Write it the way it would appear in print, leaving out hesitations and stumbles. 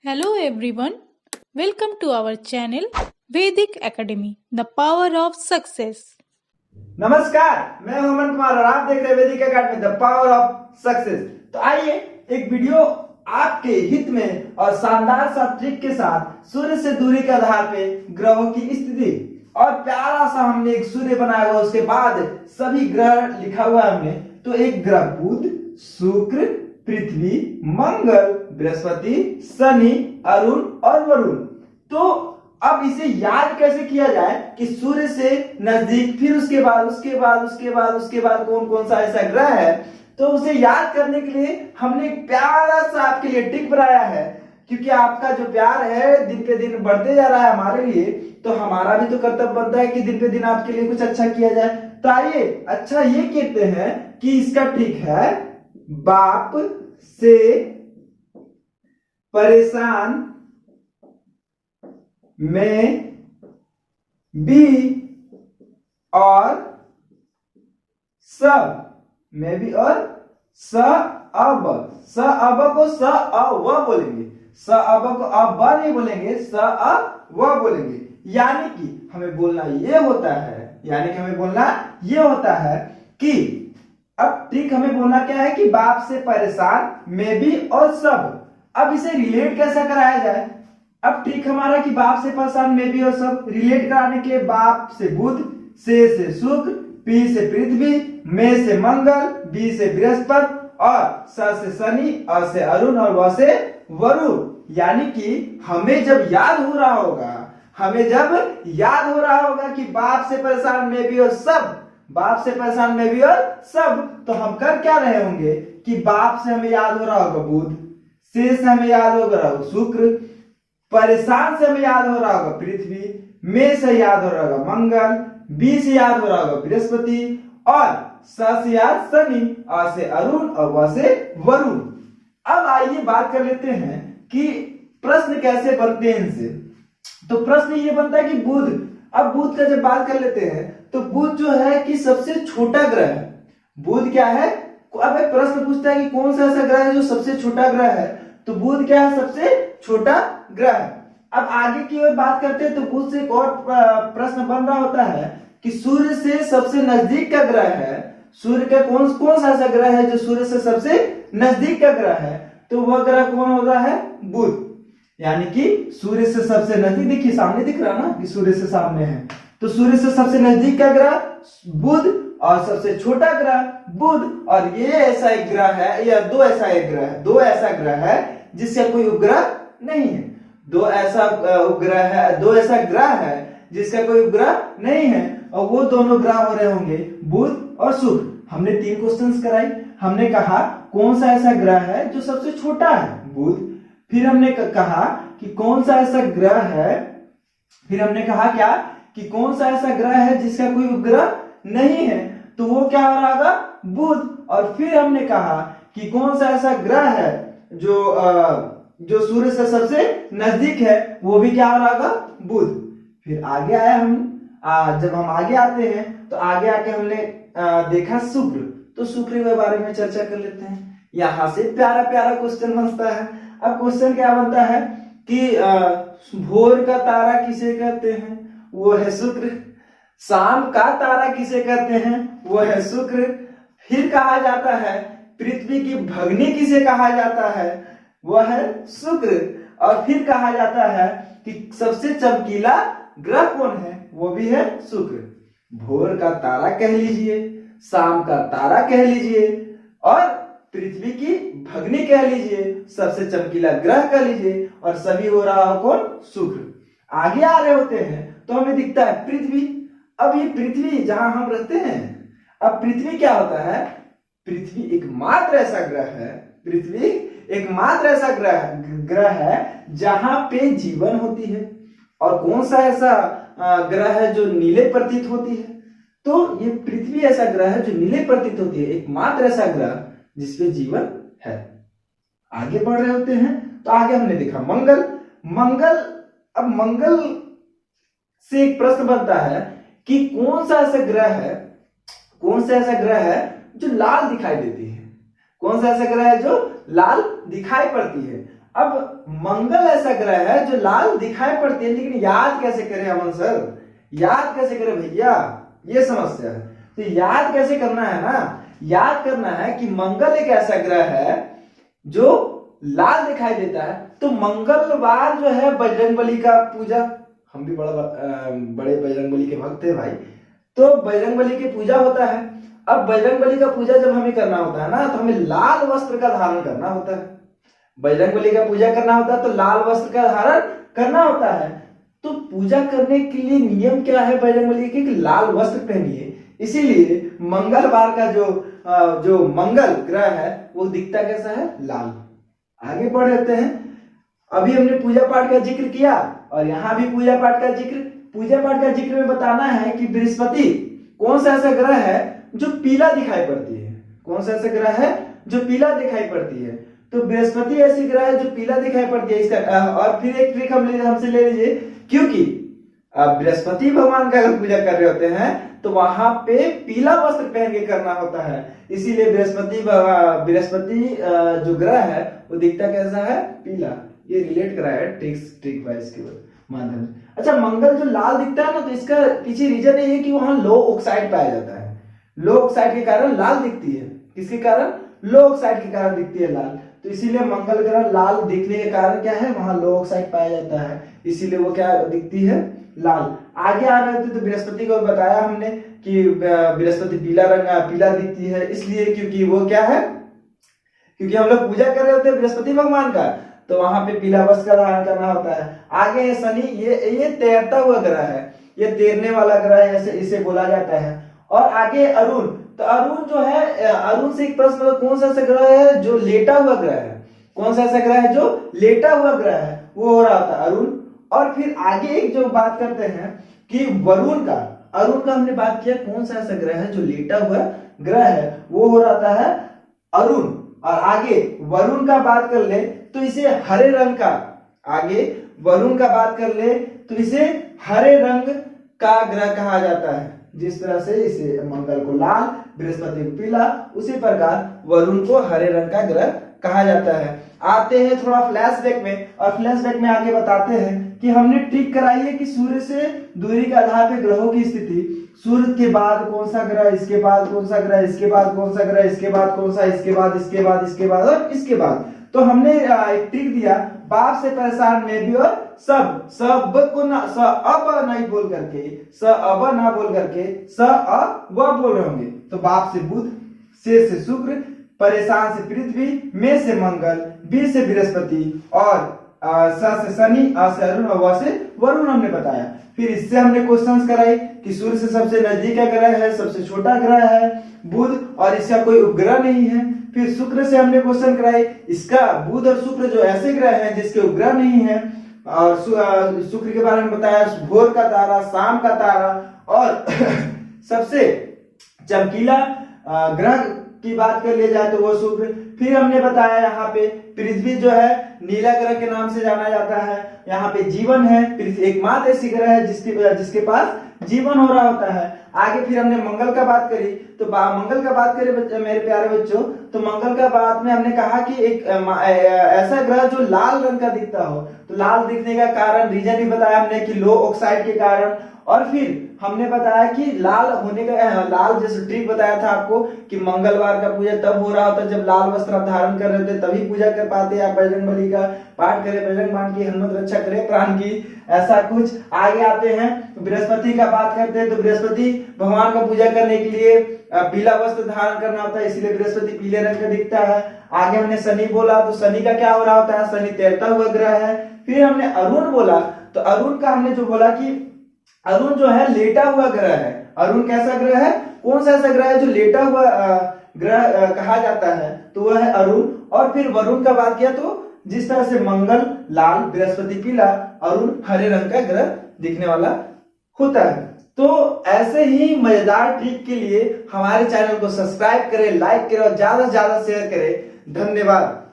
Hello everyone, welcome to our channel Vedic Academy, the power of success. नमस्कार, मैं हूं अमन कुमार और आप देख रहे हैं वैदिक academy the power of success. तो आइए एक वीडियो आपके हित में और शानदार सा ट्रिक के साथ सूर्य से दूरी के आधार पे ग्रहों की स्थिति और प्यारा सा हमने एक सूर्य बनाया हुआ, उसके बाद सभी ग्रह लिखा हुआ है हमने। तो एक ग्रह बुध, शुक्र, पृथ्वी, मंगल, बृहस्पति, शनि, अरुण और वरुण। तो अब इसे याद कैसे किया जाए कि सूर्य से नजदीक, फिर उसके बाद कौन कौन सा ऐसा ग्रह है। तो उसे याद करने के लिए हमने एक प्यारा सा आपके लिए ट्रिक बनाया है, क्योंकि आपका जो प्यार है दिन पे दिन बढ़ते जा रहा है हमारे लिए, तो हमारा भी तो कर्तव्य बनता है कि दिन पे दिन आपके लिए कुछ अच्छा किया जाए। तो आइए अच्छा ये कहते हैं कि इसका ट्रिक है बाप से परेशान में भी और सब में भी और स अब को स अ बोलेंगे, स अब को अब नहीं बोलेंगे, स अ बोलेंगे। यानी कि हमें बोलना ये होता है कि अब ट्रिक हमें बोलना क्या है कि बाप से परेशान में भी और सब। अब इसे रिलेट कैसा कराया जाए। अब ट्रिक हमारा कि बाप से परेशान में भी और सब रिलेट कराने के लिए बाप से बुध, से शुक्र, पी से पृथ्वी, में से मंगल, बी से बृहस्पति और स से शनि, अ से अरुण और व से वरुण। यानी कि हमें जब याद हो रहा होगा कि बाप से परेशान में भी और सब, बाप से परेशान में भी और सब, तो हम कर क्या रहे होंगे कि बाप से हमें याद हो रहा होगा बुध, से हमें याद हो रहा होगा शुक्र, परेशान से हमें याद हो रहा होगा पृथ्वी, में से याद हो रहा होगा मंगल, बी से याद हो रहा होगा बृहस्पति और स से याद शनि, अ से अरुण और व से वरुण। अब आइए बात कर लेते हैं कि प्रश्न कैसे बनते हैं इनसे। तो प्रश्न ये बनता है कि बुध, अब बुध का जब बात कर लेते हैं तो बुध जो है कि सबसे छोटा ग्रह है। बुध क्या है, अब एक प्रश्न पूछता है कि कौन सा ऐसा ग्रह है जो सबसे छोटा ग्रह है। तो बुध क्या है, सबसे छोटा ग्रह है। अब आगे की ओर बात करते हैं तो बुध से एक और प्रश्न बन रहा होता है कि सूर्य से सबसे नजदीक का ग्रह है। सूर्य का कौन सा ऐसा ग्रह है जो सूर्य से सबसे नजदीक का ग्रह है। तो वह ग्रह कौन हो रहा है, बुध। यानी कि सूर्य से सबसे नजदीक, देखिए सामने दिख रहा ना कि सूर्य से सामने है, तो सूर्य से सबसे नजदीक का ग्रह बुध और सबसे छोटा ग्रह बुध। और ये ऐसा एक ग्रह है या दो ऐसा ग्रह है जिसका कोई उपग्रह नहीं है। दो ऐसा ग्रह है जिसका कोई उपग्रह नहीं है, और वो दोनों ग्रह हो रहे होंगे बुध और शुक्र। हमने 3 क्वेश्चंस कराई। हमने कहा कौन सा ऐसा ग्रह है जो सबसे छोटा है, बुध। फिर हमने कहा कि कौन सा ऐसा ग्रह है, फिर हमने कहा क्या कि कौन सा ऐसा ग्रह है जिसका कोई उपग्रह नहीं है, तो वो क्या हो रहा होगा, बुध। और फिर हमने कहा कि कौन सा ऐसा ग्रह है जो सूर्य से सबसे नजदीक है, वो भी क्या हो रहा होगा, बुध। फिर आगे आया जब हम आगे आते हैं तो आगे आके हमने देखा शुक्र। तो शुक्र के बारे में चर्चा कर लेते हैं। यहां से प्यारा क्वेश्चन बनता है। अब क्वेश्चन क्या बनता है कि भोर का तारा किसे कहते हैं, वो है शुक्र। शाम का तारा किसे कहते हैं, वो है शुक्र। फिर कहा जाता है पृथ्वी की भगनी किसे कहा जाता है, वह है शुक्र। और फिर कहा जाता है कि सबसे चमकीला ग्रह कौन है, वो भी है शुक्र। भोर का तारा कह लीजिए, शाम का तारा कह लीजिए और पृथ्वी की भगनी कह लीजिए, सबसे चमकीला ग्रह कह लीजिए, और सभी हो रहा हो कौन, शुक्र। आगे आ रहे होते हैं तो हमें दिखता है पृथ्वी। अब ये पृथ्वी जहां हम रहते हैं, अब पृथ्वी क्या होता है, पृथ्वी एकमात्र ऐसा ग्रह है जहां पे जीवन होती है। और कौन सा ऐसा ग्रह है जो नीले प्रतीत होती है, तो ये पृथ्वी ऐसा ग्रह है जो नीले प्रतीत होती है, एकमात्र ऐसा ग्रह जिसपे जीवन है। आगे बढ़ रहे होते हैं तो आगे हमने देखा मंगल। अब मंगल से एक प्रश्न बनता है कि कौन सा ऐसा ग्रह है जो लाल दिखाई देती है, कौन सा ऐसा ग्रह है जो लाल दिखाई पड़ती है। अब मंगल ऐसा ग्रह है जो लाल दिखाई पड़ती है, लेकिन याद कैसे करें अमन सर, याद कैसे करें भैया, ये समस्या है। तो याद कैसे करना है ना, याद करना है कि मंगल एक ऐसा ग्रह है जो लाल दिखाई देता है। तो मंगलवार जो है बजरंगबली का पूजा, हम भी बड़े बजरंगबली के भक्त हैं भाई, तो बजरंगबली की पूजा होता है। अब बजरंगबली का पूजा जब हमें करना होता है ना, तो हमें लाल वस्त्र का धारण करना होता है। बजरंगबली का पूजा करना होता है तो लाल वस्त्र का धारण करना होता है। तो पूजा करने के लिए नियम क्या है बजरंगबली के, कि लाल वस्त्र पहनिए। इसीलिए मंगलवार का जो मंगल ग्रह है वो दिखता कैसा है, लाल। आगे बढ़ रहे हैं। अभी हमने पूजा पाठ का जिक्र किया और यहाँ भी पूजा पाठ का जिक्र में बताना है कि बृहस्पति कौन सा ऐसा ग्रह है जो पीला दिखाई पड़ती है, कौन सा ऐसा ग्रह है जो पीला दिखाई पड़ती है। तो बृहस्पति ऐसी ग्रह है जो पीला दिखाई पड़ती है। इसका और फिर एक ट्रिक हमसे ले लीजिए, क्योंकि बृहस्पति भगवान का अगर पूजा कर रहे होते हैं तो वहां पे पीला वस्त्र पहन के करना होता है। इसीलिए बृहस्पति जो ग्रह है वो दिखता कैसा है, पीला। ये रिलेट करा है ट्रिक वाइज के माध्यम से। अच्छा, मंगल जो लाल दिखता है ना, तो इसका पीछे रीजन ये है कि वहां लो ऑक्साइड पाया जाता है। लो ऑक्साइड के कारण लाल दिखती है। किसके कारण? लो ऑक्साइड के कारण दिखती है लाल। तो इसीलिए मंगल ग्रह लाल दिखने के कारण क्या है, वहां लो ऑक्साइड पाया जाता है, इसीलिए वो क्या दिखती है, लाल। आगे आ रहे थे तो बृहस्पति को बताया हमने कि बृहस्पति पीला दिखती है, इसलिए क्योंकि वो क्या है, क्योंकि हम लोग पूजा कर रहे होते हैं बृहस्पति भगवान का, तो वहां पे पीला वस्त्र का धारण करना होता है। आगे है शनि, ये तैरता हुआ ग्रह है, ये तैरने वाला ग्रह है, ऐसे इसे बोला जाता है। और आगे अरुण, तो अरुण जो है, अरुण से एक प्रश्न, कौन सा ऐसा ग्रह है जो लेटा हुआ ग्रह है, कौन सा ऐसा ग्रह है जो लेटा हुआ ग्रह है, वो हो रहा था अरुण। और फिर आगे एक जो बात करते हैं कि वरुण का, अरुण का हमने बात किया, कौन सा ऐसा ग्रह है जो लेटा हुआ ग्रह है, वो हो रहा है अरुण। और आगे वरुण का बात कर ले तो इसे हरे रंग का, आगे वरुण का बात कर ले तो इसे हरे रंग का ग्रह कहा जाता है। जिस तरह से इसे मंगल को लाल, बृहस्पति को पीला, उसी प्रकार वरुण को हरे रंग का ग्रह कहा जाता है। आते हैं थोड़ा फ्लैशबैक में, और फ्लैशबैक में आगे बताते हैं कि हमने ट्रिक कराई है कि सूर्य से दूरी के आधार पर ग्रहों की स्थिति, सूर्य के बाद कौन सा ग्रह, इसके बाद कौन सा ग्रह, इसके बाद कौन सा ग्रह, इसके बाद कौन सा, इसके बाद इसके बाद इसके बाद और इसके बाद। तो हमने एक ट्रिक दिया, बाप से परेशान में भी और सब को ना, स अब नहीं बोल करके, स अब ना बोल करके स अ व बोल रहे होंगे। तो बाप से बुध, से शुक्र, परेशान से पृथ्वी, में से मंगल, बी से बृहस्पति और स से शनि, अ से अरुण और व से वरुण हमने बताया। फिर इससे हमने क्वेश्चंस कराई कि सूर्य से सबसे नजदीक का ग्रह है, सबसे छोटा ग्रह है बुध, और इसका कोई उपग्रह नहीं है। फिर शुक्र से हमने क्वेश्चन कराई, इसका बुध और शुक्र जो ऐसे ग्रह हैं जिसके उपग्रह नहीं है। और शुक्र के बारे में बताया, भोर का तारा, शाम का तारा और सबसे चमकीला ग्रह की बात कर लिया जाए तो वो शुक्र। फिर हमने बताया यहाँ पे पृथ्वी जो है नीला ग्रह के नाम से जाना जाता है, यहाँ पे जीवन है, पृथ्वी एकमात्र ऐसी ग्रह है जिसके पास जीवन हो रहा होता है। आगे फिर हमने मंगल का बात करी, तो मंगल का बात करें मेरे प्यारे बच्चों, तो मंगल का बात में हमने कहा कि एक ऐसा ग्रह जो लाल रंग का दिखता हो। तो लाल दिखने का कारण, रीजन भी बताया हमने कि लो ऑक्साइड के कारण। और फिर हमने बताया कि लाल होने का, लाल जैसे ट्रिक बताया था आपको कि मंगलवार का पूजा तब हो रहा होता जब लाल वस्त्र धारण कर रहे थे, तभी पूजा कर पाते। आप बजरंगबली का पाठ करें, बजरंग बाण की हनुमत रक्षा करे प्राण की, ऐसा कुछ। आगे आते हैं तो बृहस्पति का बात करते हैं, तो बृहस्पति भगवान का पूजा करने के लिए पीला वस्त्र धारण करना होता है, इसलिए बृहस्पति पीले रंग का दिखता है। आगे हमने शनि बोला, तो शनि का क्या हो रहा होता है, शनि तैरता हुआ ग्रह है। फिर हमने अरुण बोला, तो अरुण का हमने जो बोला कि अरुण जो है लेटा हुआ ग्रह है। अरुण कैसा ग्रह है, कौन सा ऐसा ग्रह है जो लेटा हुआ ग्रह कहा जाता है, तो वह है अरुण। और फिर वरुण का बात किया, तो जिस तरह से मंगल लाल, बृहस्पति पीला, अरुण हरे रंग का ग्रह दिखने वाला होता है। तो ऐसे ही मजेदार ट्रिक के लिए हमारे चैनल को सब्सक्राइब करें, लाइक करें और ज्यादा से ज्यादा शेयर करें। धन्यवाद।